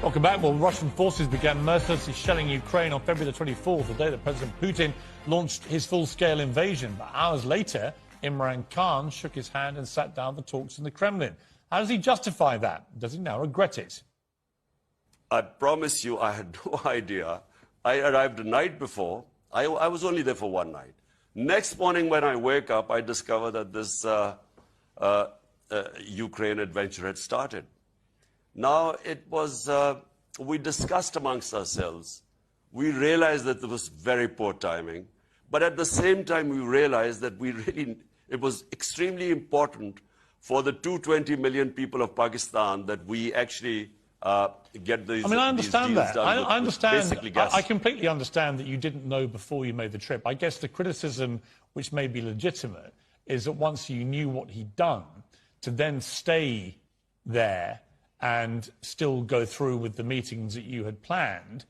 Welcome back. Well, Russian forces began mercilessly shelling Ukraine on February the 24th, the day that President Putin launched his full-scale invasion. But hours later, Imrankhan shook his hand and sat down for talks in the Kremlin. How does he justify that? Does he now regret it? I promise you, I had no idea. I arrived the night before. I was only there for one night. Next morning when I wake up, I discover that this Ukraine adventure had started. Now, it was, we discussed amongst ourselves. We realized that it was very poor timing. But at the same time, we realized that it was extremely important for the 220 million people of Pakistan that we actually get these. I mean, I understand that. I understand. I completely understand that you didn't know before you made the trip. I guess the criticism, which may be legitimate, is that once you knew what he'd done, to then stay there and still go through with the meetings that you had planned,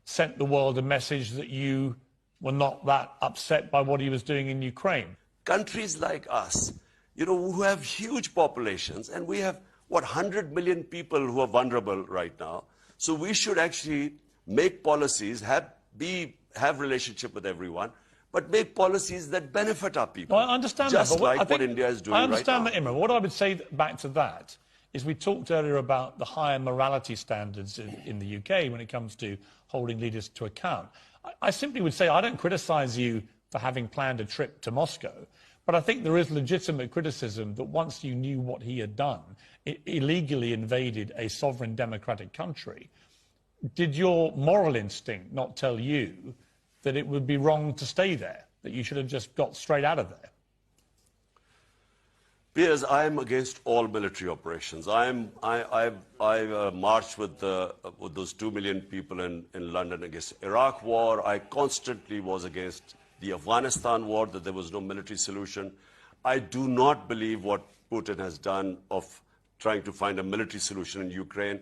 sent the world a message that you were not that upset by what he was doing in Ukraine. Countries like us, you know, who have huge populations, and we have, 100 million people who are vulnerable right now. So we should actually make policies, have relationship with everyone, but make policies that benefit our people. Well, I understand just that. But like what India is doing right now. I understand that, Imran. What I would say back to that is we talked earlier about the higher morality standards in the UK when it comes to holding leaders to account. I simply would say I don't criticise you for having planned a trip to Moscow, but I think there is legitimate criticism that once you knew what he had done, it illegally invaded a sovereign democratic country. Did your moral instinct not tell you that it would be wrong to stay there, that you should have just got straight out of there? Piers, I am against all military operations. I marched with those 2 million people in London against Iraq war. I constantly was against the Afghanistan war, that there was no military solution. I do not believe what Putin has done of trying to find a military solution in Ukraine.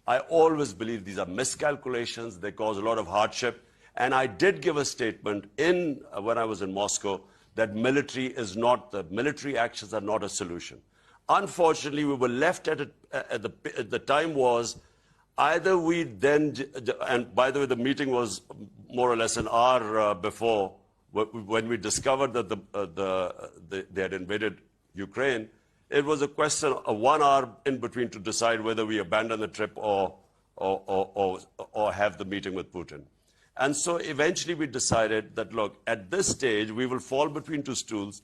I always believe these are miscalculations. They cause a lot of hardship. And I did give a statement when I was in Moscow that military actions are not a solution. Unfortunately, we were left at the time was either we then, and by the way, the meeting was more or less an hour before when we discovered that they had invaded Ukraine. It was a question of 1 hour in between to decide whether we abandon the trip or have the meeting with Putin. And so eventually we decided that, look, at this stage, we will fall between two stools.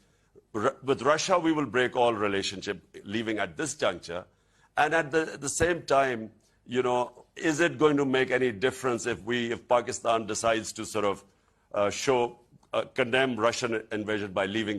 With Russia, we will break all relationship, leaving at this juncture. And at the same time, you know, is it going to make any difference if Pakistan decides to sort of condemn Russian invasion by leaving